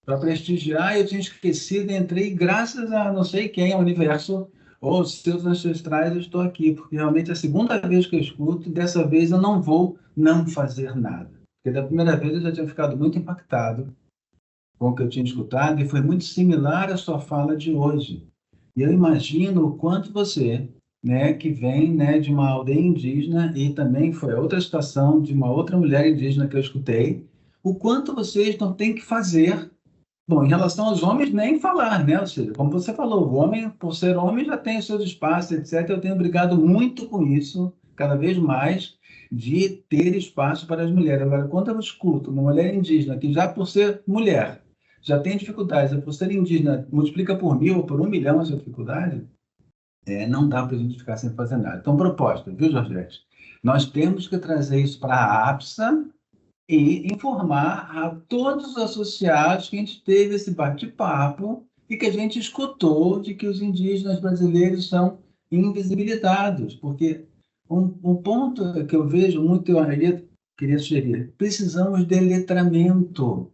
para prestigiar, eu tinha esquecido, entrei graças a não sei quem, ao universo, ou os seus ancestrais, eu estou aqui, porque realmente é a segunda vez que eu escuto, e dessa vez eu não vou não fazer nada. Porque da primeira vez eu já tinha ficado muito impactado com o que eu tinha escutado, e foi muito similar à sua fala de hoje. E eu imagino o quanto você, né, que vem, né, de uma aldeia indígena, e também foi outra situação de uma outra mulher indígena que eu escutei, o quanto vocês não têm que fazer. Bom, em relação aos homens, nem falar, né? Ou seja, como você falou, o homem, por ser homem, já tem os seus espaços, etc. Eu tenho brigado muito com isso, cada vez mais, de ter espaço para as mulheres. Agora, quando eu escuto uma mulher indígena que já por ser mulher, já tem dificuldades, por ser indígena, multiplica por 1.000 ou por 1 milhão essa dificuldade, Não dá para a gente ficar sem fazer nada. Então, proposta, viu, Georgette? Nós temos que trazer isso para a APSA e informar a todos os associados que a gente teve esse bate-papo e que a gente escutou de que os indígenas brasileiros são invisibilizados, porque um ponto que eu vejo muito, eu queria sugerir, precisamos de letramento.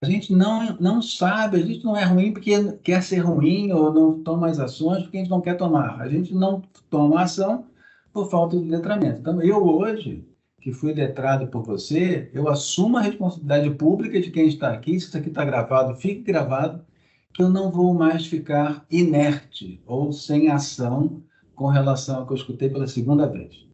A gente não sabe, a gente não é ruim porque quer ser ruim ou não toma as ações porque a gente não quer tomar. A gente não toma ação por falta de letramento. Então, eu hoje, que fui letrado por você, eu assumo a responsabilidade pública de quem está aqui. Se isso aqui está gravado, fique gravado, que eu não vou mais ficar inerte ou sem ação com relação ao que eu escutei pela segunda vez.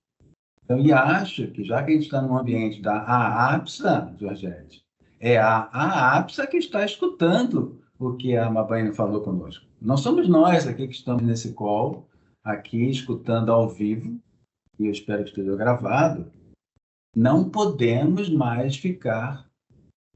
Então, e acho que, já que a gente está no ambiente da AAPSA, Georgette, é a AAPSA que está escutando o que a Mabaina falou conosco. Não somos nós aqui que estamos nesse call, aqui escutando ao vivo, e eu espero que esteja gravado. Não podemos mais ficar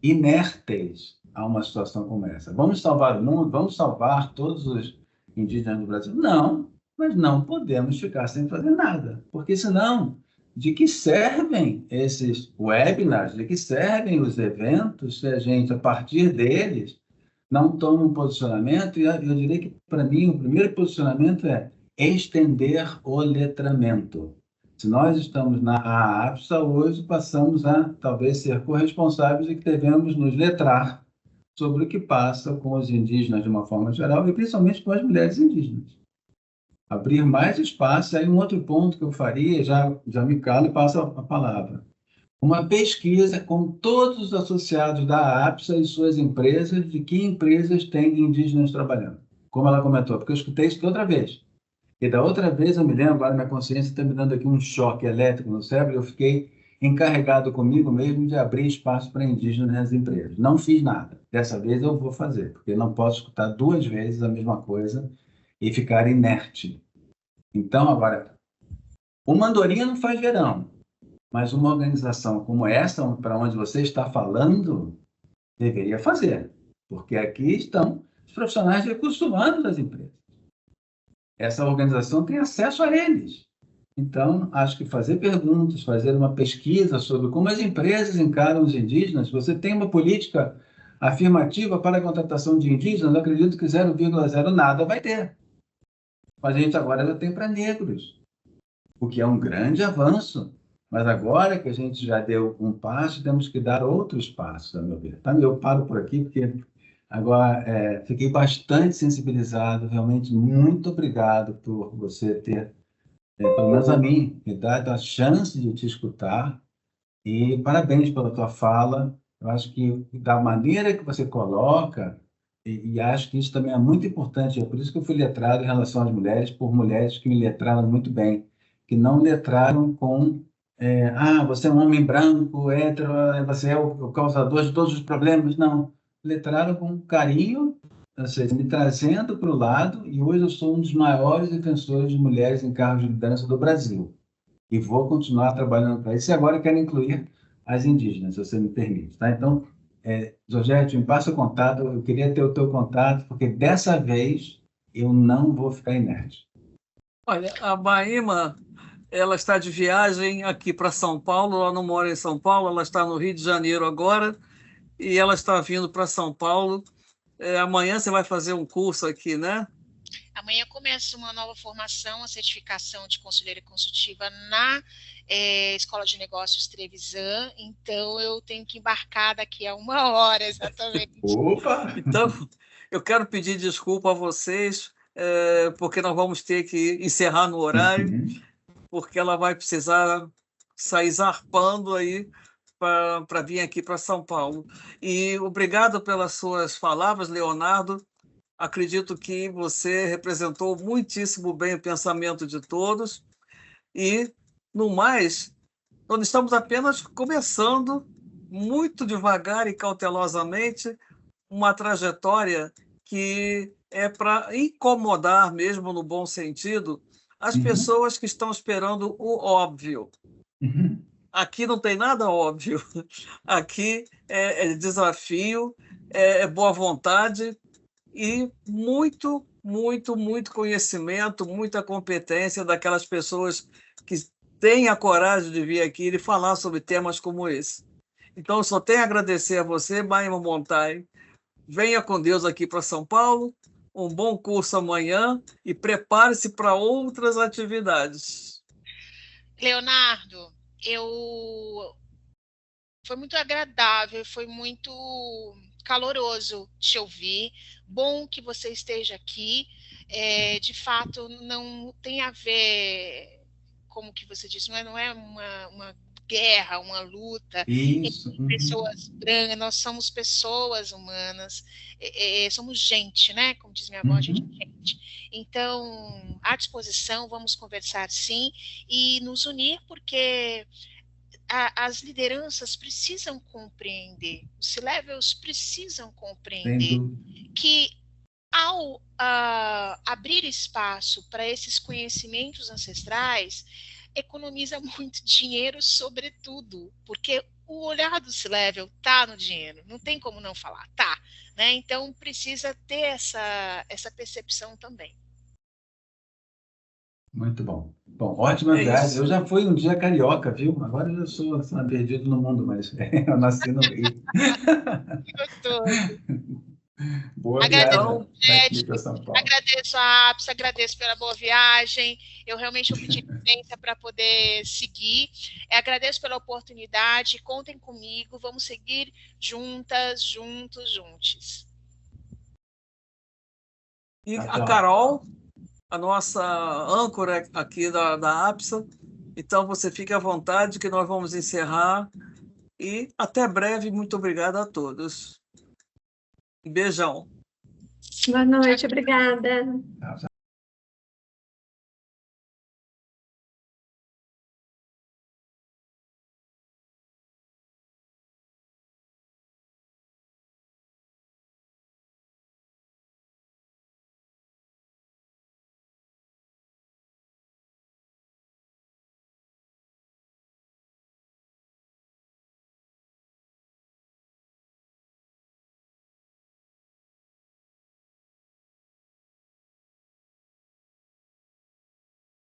inertes a uma situação como essa. Vamos salvar o mundo? Vamos salvar todos os indígenas do Brasil? Não, mas não podemos ficar sem fazer nada, porque senão, de que servem esses webinars, de que servem os eventos, se a gente, a partir deles, não toma um posicionamento? E eu diria que, para mim, o primeiro posicionamento é estender o letramento. Se nós estamos na AAPSA hoje, passamos a talvez ser corresponsáveis e que devemos nos letrar sobre o que passa com os indígenas de uma forma geral e principalmente com as mulheres indígenas. Abrir mais espaço. Aí um outro ponto que eu faria, já me calo e passo a palavra. Uma pesquisa com todos os associados da AAPSA e suas empresas, de que empresas têm indígenas trabalhando. Como ela comentou, porque eu escutei isso da outra vez. E da outra vez, eu me lembro, agora minha consciência está me dando aqui um choque elétrico no cérebro, eu fiquei encarregado comigo mesmo de abrir espaço para indígenas nas empresas. Não fiz nada. Dessa vez eu vou fazer, porque eu não posso escutar duas vezes a mesma coisa e ficar inerte. Então, agora, uma andorinha não faz verão, mas uma organização como essa, para onde você está falando, deveria fazer, porque aqui estão os profissionais de recursos humanos das empresas. Essa organização tem acesso a eles. Então, acho que fazer perguntas, fazer uma pesquisa sobre como as empresas encaram os indígenas, você tem uma política afirmativa para a contratação de indígenas, eu acredito que 0,0 nada vai ter. Mas a gente agora já tem para negros, o que é um grande avanço. Mas agora que a gente já deu um passo, temos que dar outros passos, a meu ver. Tá? Eu paro por aqui, porque agora fiquei bastante sensibilizado. Realmente, muito obrigado por você ter, pelo menos a mim, me dado a chance de te escutar. E parabéns pela tua fala. Eu acho que da maneira que você coloca, e acho que isso também é muito importante, é por isso que eu fui letrado em relação às mulheres, por mulheres que me letraram muito bem, que não letraram com você é um homem branco, hétero, você é o causador de todos os problemas. Não, letraram com carinho, ou seja, me trazendo para o lado, e hoje eu sou um dos maiores defensores de mulheres em cargos de liderança do Brasil. E vou continuar trabalhando para isso, e agora eu quero incluir as indígenas, se você me permite. Tá? Então, Georgette, me passa o contato, eu queria ter o teu contato, porque dessa vez eu não vou ficar inerte. Olha, a Baíma, ela está de viagem aqui para São Paulo, ela não mora em São Paulo, ela está no Rio de Janeiro agora, e ela está vindo para São Paulo. Amanhã você vai fazer um curso aqui, né? Amanhã começa uma nova formação, a certificação de conselheira consultiva na Escola de Negócios Trevisan, então eu tenho que embarcar daqui a 1 hora, exatamente. Opa! Então, eu quero pedir desculpa a vocês, porque nós vamos ter que encerrar no horário, porque ela vai precisar sair zarpando aí para vir aqui para São Paulo. E obrigado pelas suas palavras, Leonardo. Acredito que você representou muitíssimo bem o pensamento de todos. E, no mais, nós estamos apenas começando, muito devagar e cautelosamente, uma trajetória que é para incomodar, mesmo no bom sentido, as pessoas que estão esperando o óbvio. Aqui não tem nada óbvio. Aqui é desafio, é boa vontade e muito muito conhecimento, muita competência daquelas pessoas que têm a coragem de vir aqui e falar sobre temas como esse. Então, eu só tenho a agradecer a você, Baima Montai. Venha com Deus aqui para São Paulo, um bom curso amanhã e prepare-se para outras atividades. Leonardo, foi muito agradável, foi muito caloroso te ouvir. Bom que você esteja aqui. De fato, não tem a ver, como que você disse, não é uma guerra, uma luta entre pessoas brancas. Nós somos pessoas humanas, somos gente, né? Como diz minha avó, a gente é gente. Então, à disposição, vamos conversar sim e nos unir, porque as lideranças precisam compreender, os C-levels precisam compreender que ao abrir espaço para esses conhecimentos ancestrais, economiza muito dinheiro, sobretudo, porque o olhar do C-level está no dinheiro, não tem como não falar, tá, né? Então precisa ter essa percepção também. Muito bom. Bom, ótima viagem. Eu já fui um dia carioca, viu? Agora eu já sou perdido no mundo, mas eu nasci no Rio. Boa viagem aqui para São Paulo. Agradeço a APS, agradeço pela boa viagem. Eu realmente pedi licença para poder seguir. Agradeço pela oportunidade. Contem comigo. Vamos seguir juntas, juntos. E a Carol, a nossa âncora aqui da APSA. Então, você fique à vontade que nós vamos encerrar. E até breve. Muito obrigado a todos. Um beijão. Boa noite, obrigada. Tchau.